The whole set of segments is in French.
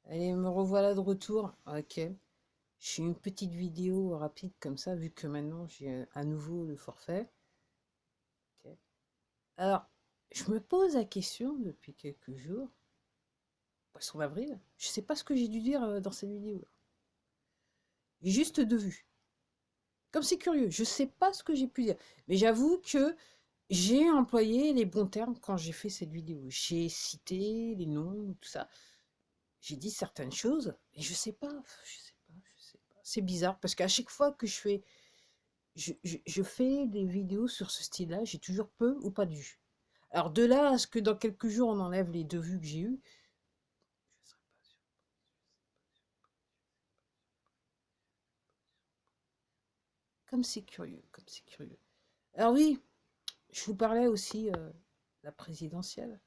Allez, me revoilà de retour. Ok. Je fais une petite vidéo rapide comme ça, vu que maintenant j'ai à nouveau le forfait. Ok. Alors, je me pose la question depuis quelques jours, poisson d'avril, je sais pas ce que j'ai dû dire dans cette vidéo. Juste de vue. Comme c'est curieux, je sais pas ce que j'ai pu dire. Mais j'avoue que j'ai employé les bons termes quand j'ai fait cette vidéo. J'ai cité les noms, tout ça. J'ai dit certaines choses, et je sais pas, je sais pas, je sais pas. C'est bizarre parce qu'à chaque fois que je fais des vidéos sur ce style-là, j'ai toujours peu ou pas de vues. Alors de là à ce que dans quelques jours on enlève les 2 vues que j'ai eues, je serais pas sûr. Comme c'est curieux, comme c'est curieux. Alors oui, je vous parlais aussi de la présidentielle.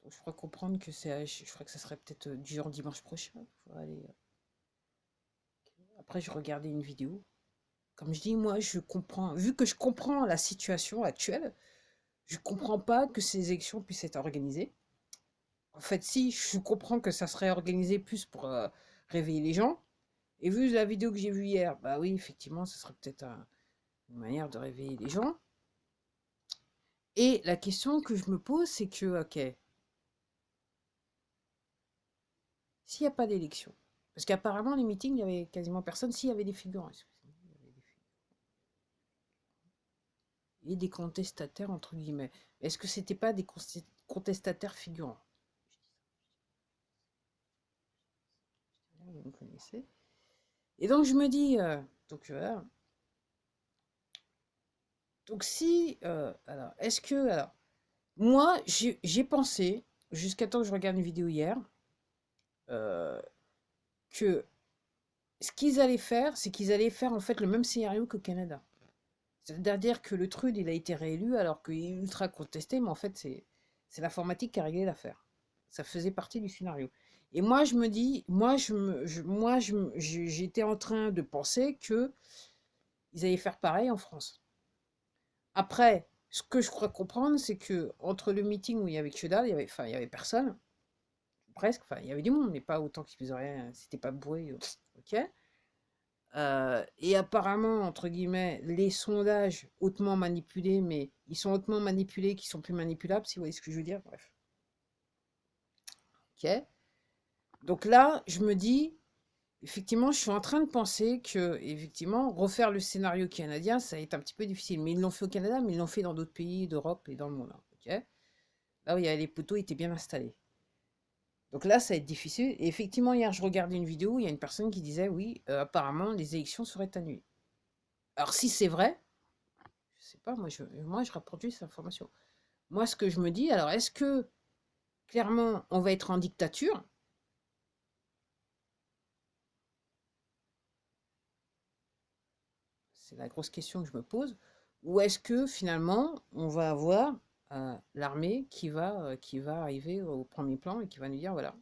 Donc je crois comprendre que je crois que ça serait peut-être du genre dimanche prochain. Faut aller, après je regardais une vidéo. Comme je dis, moi je comprends, vu que je comprends la situation actuelle, je comprends pas que ces élections puissent être organisées. En fait, si, je comprends que ça serait organisé plus pour réveiller les gens. Et vu la vidéo que j'ai vue hier, bah oui, effectivement, ce serait peut-être une manière de réveiller les gens. Et la question que je me pose, c'est que, ok, s'il n'y a pas d'élection, parce qu'apparemment, les meetings, il n'y avait quasiment personne, s'il y avait des figurants, excusez-moi, il y avait des figurants, et des contestataires, entre guillemets. Est-ce que c'était pas des contestataires figurants? Vous me connaissez. Et donc, je me dis, donc voilà, donc si, alors, est-ce que, alors, moi, j'ai pensé, jusqu'à temps que je regarde une vidéo hier, euh, que ce qu'ils allaient faire, c'est qu'ils allaient faire en fait le même scénario qu'au Canada. C'est-à-dire que le Trude, il a été réélu alors qu'il est ultra contesté, mais en fait, c'est l'informatique qui a réglé l'affaire. Ça faisait partie du scénario. Et moi, je me dis, j'étais en train de penser que ils allaient faire pareil en France. Après, ce que je crois comprendre, c'est que entre le meeting où il y avait que dalle, il y avait personne, presque, enfin, il y avait du monde, mais pas autant qu'ils faisaient rien, c'était pas bourré, ok. Et apparemment, entre guillemets, les sondages hautement manipulés, mais ils sont hautement manipulés, qui sont plus manipulables, si vous voyez ce que je veux dire, bref, ok. Donc là, je me dis, effectivement, je suis en train de penser que, effectivement, refaire le scénario canadien, ça va être un petit peu difficile. Mais ils l'ont fait au Canada, mais ils l'ont fait dans d'autres pays d'Europe et dans le monde, hein, ok. Là où il y a les poteaux étaient bien installés. Donc là, ça va être difficile. Et effectivement, hier, je regardais une vidéo, il y a une personne qui disait, oui, apparemment, les élections seraient annulées. Alors, si c'est vrai, je sais pas, moi, je reproduis cette information. Moi, ce que je me dis, alors, est-ce que, clairement, on va être en dictature? C'est la grosse question que je me pose. Ou est-ce que, finalement, on va avoir l'armée qui va arriver au premier plan et qui va nous dire, voilà.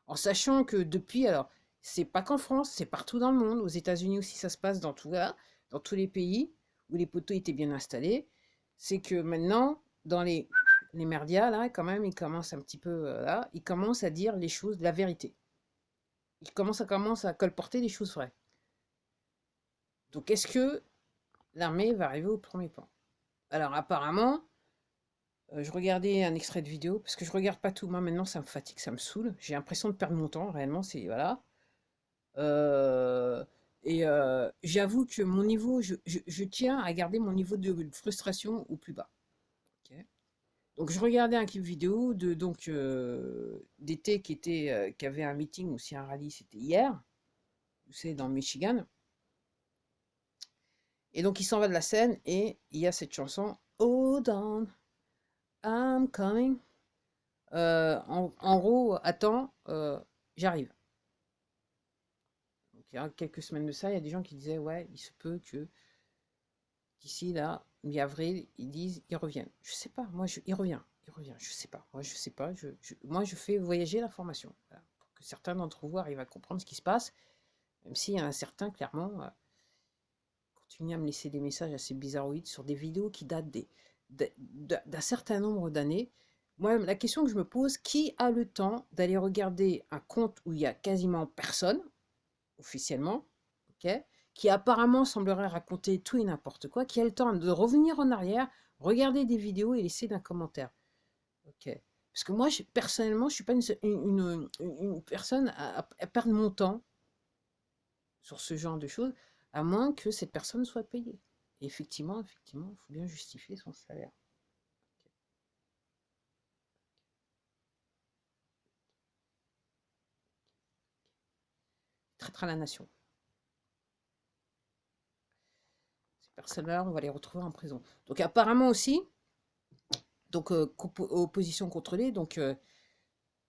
En sachant que depuis, alors, c'est pas qu'en France, c'est partout dans le monde. Aux États-Unis aussi, ça se passe dans tout, voilà, dans tous les pays où les poteaux étaient bien installés. C'est que maintenant, dans les merdias, là, quand même, ils commencent un petit peu, là, ils commencent à dire les choses, la vérité. Ils commencent à colporter des choses vraies. Donc, est-ce que l'armée va arriver au premier plan? Alors, apparemment, je regardais un extrait de vidéo, parce que je regarde pas tout. Moi, maintenant, ça me fatigue, ça me saoule. J'ai l'impression de perdre mon temps, réellement, c'est, voilà. Heu j'avoue que mon niveau, je tiens à garder mon niveau de frustration au plus bas, OK? Donc je regardais un clip vidéo de donc d'été qui avait un meeting ou si un rallye, c'était hier, c'est dans le Michigan et donc il s'en va de la scène et il y a cette chanson «Hold on, I'm coming», en gros: «Attends, j'arrive». Donc il y a quelques semaines de ça, il y a des gens qui disaient: «Ouais, il se peut que d'ici là, mi-avril, ils disent ils reviennent. Je sais pas, il revient, je sais pas. Moi, je sais pas. Moi, je fais voyager l'information. Voilà, pour que certains d'entre vous arrivent à comprendre ce qui se passe, même s'il y en a certains, clairement, continuent à me laisser des messages assez bizarroïdes sur des vidéos qui datent d'un certain nombre d'années. Moi, la question que je me pose, qui a le temps d'aller regarder un compte où il y a quasiment personne, officiellement, ok, qui apparemment semblerait raconter tout et n'importe quoi, qui a le temps de revenir en arrière, regarder des vidéos et laisser d'un commentaire. Ok. Parce que moi, personnellement, je ne suis pas une personne à perdre mon temps sur ce genre de choses, à moins que cette personne soit payée. Et effectivement, il faut bien justifier son salaire. Traître à la nation. Ces personnes-là, on va les retrouver en prison. Donc apparemment aussi, donc opposition contrôlée, donc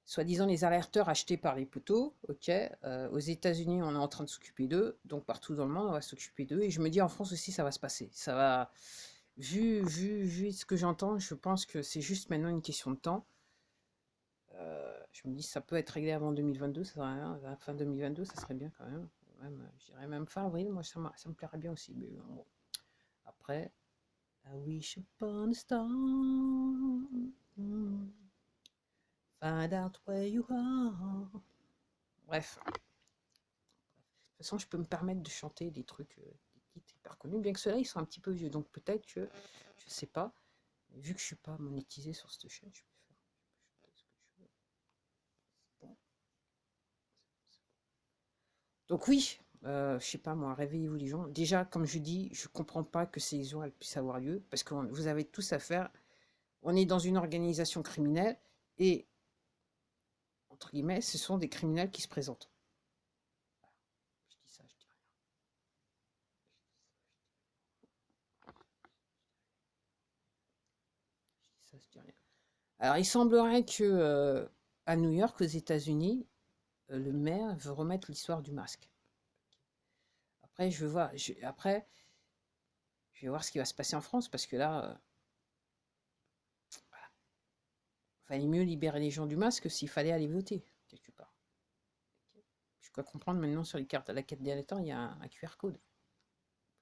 soi-disant les alerteurs achetés par les poteaux, ok. Aux États-Unis, on est en train de s'occuper d'eux, donc partout dans le monde, on va s'occuper d'eux. Et je me dis en France aussi, ça va se passer. Ça va, vu ce que j'entends, je pense que c'est juste maintenant une question de temps. Je me dis ça peut être réglé avant 2022, ça serait rien. À la fin 2022, ça serait bien quand même. Même, je dirais même fin avril, moi ça me plairait bien aussi. Mais bon, après, I wish upon a star. Find out where you are. Bref. De toute façon, je peux me permettre de chanter des trucs, des titres hyper connus, bien que ceux-là, ils sont un petit peu vieux. Donc peut-être que, je sais pas, vu que je suis pas monétisé sur cette chaîne, je peux faire ce que je veux. Bon. Donc oui, je sais pas moi, réveillez-vous les gens. Déjà, comme je dis, je comprends pas que ces élections elles puissent avoir lieu, parce que vous avez tous à faire. On est dans une organisation criminelle, et, entre guillemets, ce sont des criminels qui se présentent. Je dis ça, je dis rien. Je dis ça, je dis rien. Alors, il semblerait que à New York, aux États-Unis, le maire veut remettre l'histoire du masque. Après, je vais voir ce qui va se passer en France, parce que là, il fallait mieux libérer les gens du masque s'il fallait aller voter, quelque part. Je crois comprendre maintenant sur les cartes à la carte d'électeur, il y a un QR code.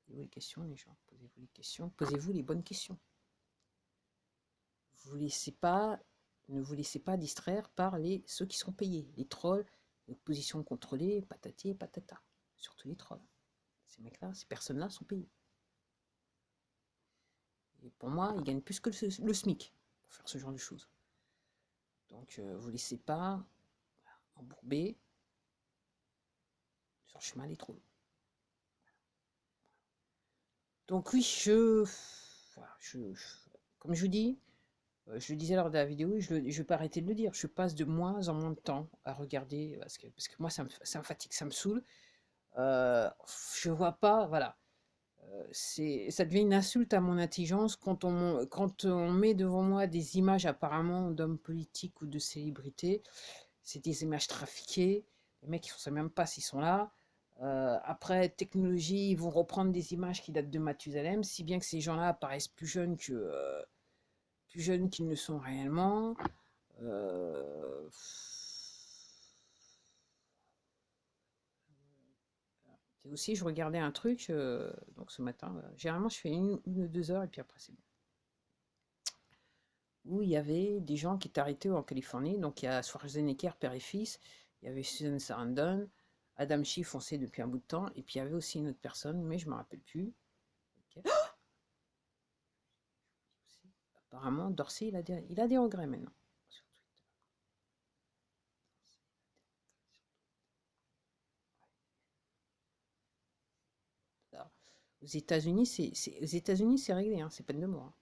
Posez-vous les questions, les gens. Posez-vous les questions. Posez-vous les bonnes questions. Vous laissez pas, ne vous laissez pas distraire par ceux qui sont payés, les trolls, les positions contrôlées, patati et patata. Surtout les trolls. Ces mecs-là, ces personnes-là sont payées. Et pour moi, ils gagnent plus que le SMIC pour faire ce genre de choses. Donc, vous laissez pas embourber sur le chemin des trolls. Donc oui, voilà, comme je vous dis, je le disais lors de la vidéo, je ne vais pas arrêter de le dire, je passe de moins en moins de temps à regarder, parce que moi, ça me fatigue, ça me saoule. Je vois pas, voilà. Ça devient une insulte à mon intelligence quand on met devant moi des images apparemment d'hommes politiques ou de célébrités. C'est des images trafiquées. Les mecs, ils ne savent même pas s'ils sont là. Après, technologie, ils vont reprendre des images qui datent de Mathusalem, si bien que ces gens-là apparaissent plus jeunes qu'ils ne sont réellement. Euh, Et aussi, je regardais un truc, donc ce matin, généralement je fais une ou 2 heures et puis après c'est bon. Où il y avait des gens qui étaient arrêtés en Californie, donc il y a Schwarzenegger, père et fils, il y avait Susan Sarandon, Adam Schiff, on sait depuis un bout de temps, et puis il y avait aussi une autre personne, mais je ne me rappelle plus. Ok. Apparemment, Dorsey, il a des regrets maintenant. Alors, aux États-Unis, c'est réglé, hein, c'est peine de mort, hein.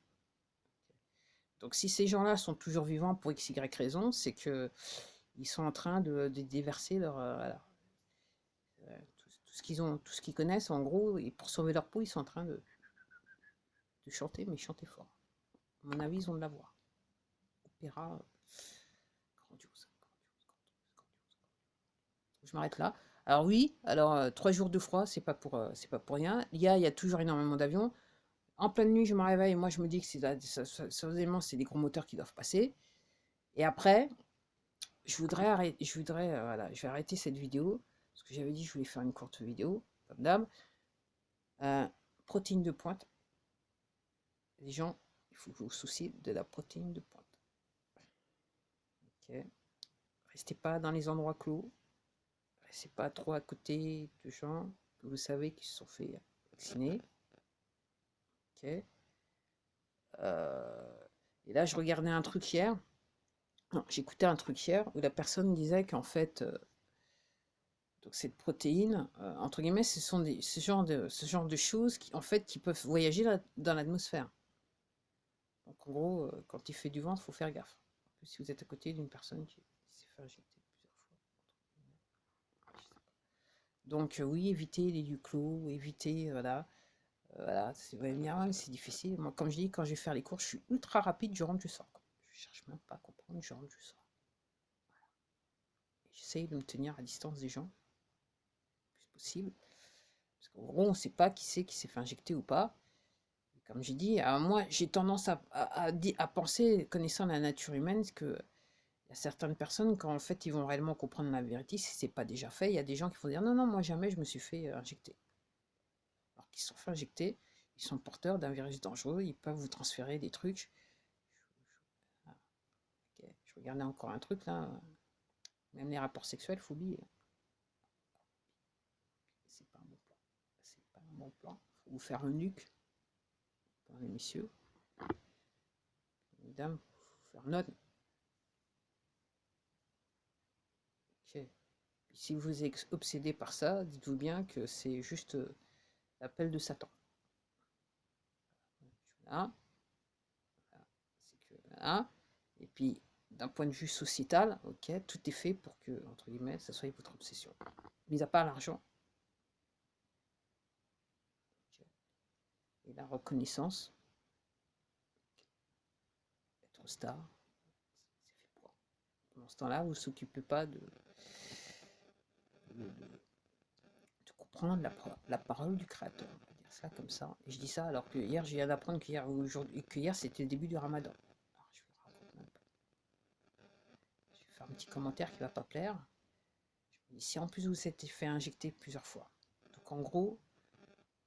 Donc si ces gens-là sont toujours vivants pour x, y raison, c'est que ils sont en train de déverser voilà, tout ce qu'ils ont, tout ce qu'ils connaissent, en gros, et pour sauver leur peau, ils sont en train de chanter, mais chanter fort. À mon avis, ils ont de la voix. Opéra, grandiose. Je m'arrête là. Alors oui, alors 3 jours de froid, c'est pas pour rien. Il y a toujours énormément d'avions. En pleine nuit, je me réveille, moi je me dis que c'est des gros moteurs qui doivent passer. Et après, voilà, je vais arrêter cette vidéo, parce que j'avais dit que je voulais faire une courte vidéo, comme d'hab. Protéines de pointe. Les gens, il faut vous soucier de la protéine de pointe. ok. Restez pas dans les endroits clos. Restez pas trop à côté de gens que vous savez qui se sont fait vacciner. Ok. Et là, je regardais un truc hier. Non, j'écoutais un truc hier où la personne disait qu'en fait, donc cette protéine, entre guillemets, ce sont ce genre de choses qui, en fait, qui peuvent voyager dans l'atmosphère. Donc en gros, quand il fait du vent, il faut faire gaffe. En plus, si vous êtes à côté d'une personne qui s'est fait injecter plusieurs fois. Donc oui, évitez les lieux clos, évitez, voilà, c'est même c'est difficile. Moi, comme je dis, quand je vais faire les courses, je suis ultra rapide, je rentre, je sors. Je cherche même pas à comprendre, je rentre, je sors. J'essaye de me tenir à distance des gens, le plus possible. Parce qu'en gros, on ne sait pas qui s'est fait injecter ou pas. Et comme j'ai dit, moi, j'ai tendance à penser, connaissant la nature humaine, que il y a certaines personnes, quand en fait ils vont réellement comprendre la vérité, si c'est pas déjà fait, il y a des gens qui vont dire non, non, moi jamais je me suis fait injecter. Alors qu'ils se sont fait injecter, ils sont porteurs d'un virus dangereux, ils peuvent vous transférer des trucs. Ah, ok. Je regardais encore un truc là, même les rapports sexuels, faut oublier. C'est pas un bon plan. C'est pas un bon plan. Faut vous faire un nuque, pour les messieurs. Mesdames, faut faire note. Ok. Si vous êtes obsédé par ça, dites-vous bien que c'est juste l'appel de Satan. Voilà. Voilà. Et puis, d'un point de vue sociétal, ok, tout est fait pour que, entre guillemets, ça soit votre obsession. Mis à part l'argent. Okay. Et la reconnaissance. Être star. C'est fait pour. Pendant ce temps-là, vous ne s'occupez pas de comprendre la parole du Créateur. On va dire ça comme ça. Et je dis ça alors que hier, je viens d'apprendre que hier c'était le début du Ramadan. Alors, je vous raconte même pas. Je vais faire un petit commentaire qui ne va pas plaire. Si en plus vous êtes fait injecter plusieurs fois, donc en gros,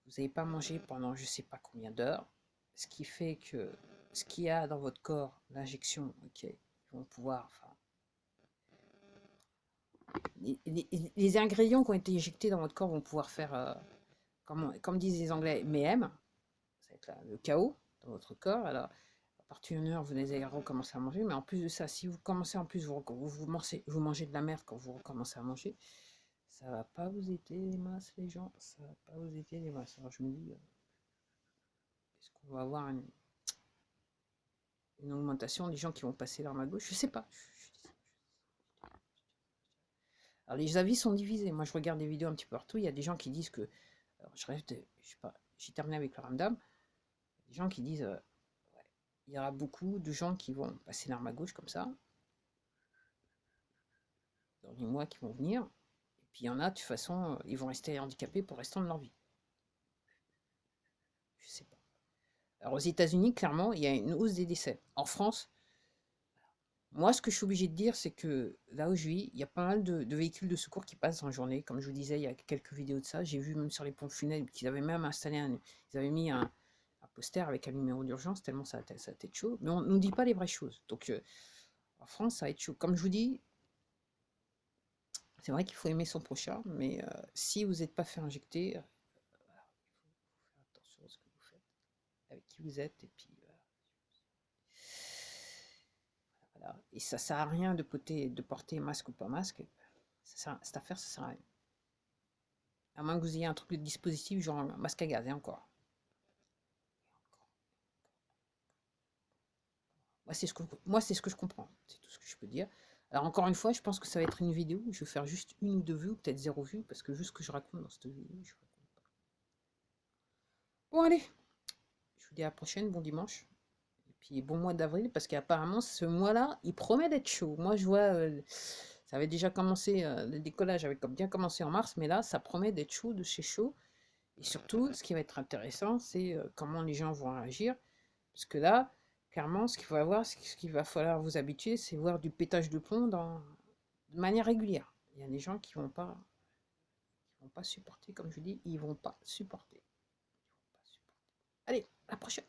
vous n'avez pas mangé pendant je ne sais pas combien d'heures, ce qui fait que ce qu'il y a dans votre corps, l'injection, ok, ils vont pouvoir, enfin, les ingrédients qui ont été injectés dans votre corps vont pouvoir faire, comme disent les Anglais, mayhem, ça va être là, le chaos dans votre corps. Alors, à partir d'une heure, vous allez recommencer à manger, mais en plus de ça, si vous commencez en plus, vous mangez de la merde quand vous recommencez à manger, ça va pas vous aider les masses, les gens. Ça va pas vous aider les masses. Alors je me dis, est-ce qu'on va avoir une augmentation des gens qui vont passer l'arme à gauche? Je sais pas. Alors les avis sont divisés. Moi je regarde des vidéos un petit peu partout. Il y a des gens qui disent que, alors, je rêve de, je sais pas, j'ai terminé avec le ramdam. Des gens qui disent, ouais, il y aura beaucoup de gens qui vont passer l'arme à gauche comme ça dans les mois qui vont venir. Et puis il y en a, de toute façon, ils vont rester handicapés pour le restant de leur vie. Je sais pas. Alors aux États-Unis, clairement, il y a une hausse des décès. En France, moi, ce que je suis obligé de dire, c'est que là où je vis, il y a pas mal de véhicules de secours qui passent en journée. Comme je vous disais, il y a quelques vidéos de ça. J'ai vu même sur les pompes funèbres qu'ils avaient même installé ils avaient mis un poster avec un numéro d'urgence, tellement ça a été chaud. Mais on ne nous dit pas les vraies choses. Donc en France, ça va être chaud. Comme je vous dis, c'est vrai qu'il faut aimer son prochain, mais si vous n'êtes pas fait injecter, voilà, il faut faire attention à ce que vous faites, avec qui vous êtes, et puis voilà. Et ça sert à rien de porter masque ou pas masque. Cette affaire, ça sert à rien. À moins que vous ayez un truc de dispositif, genre un masque à gaz, et encore. Moi, c'est ce que je comprends. C'est tout ce que je peux dire. Alors, encore une fois, je pense que ça va être une vidéo où je vais faire juste une ou deux vues, ou peut-être zéro vue, parce que juste ce que je raconte dans cette vidéo, je raconte pas. Bon, allez, je vous dis à la prochaine, bon dimanche. Et puis, bon mois d'avril, parce qu'apparemment, ce mois-là, il promet d'être chaud. Moi, je vois, ça avait déjà commencé, le décollage avait bien commencé en mars, mais là, ça promet d'être chaud, de chez chaud. Et surtout, ce qui va être intéressant, c'est comment les gens vont réagir. Parce que là, clairement, ce qu'il faut avoir, ce qu'il va falloir vous habituer, c'est voir du pétage de plomb de manière régulière. Il y a des gens qui vont pas supporter, comme je dis, ils vont pas supporter. Allez, à la prochaine.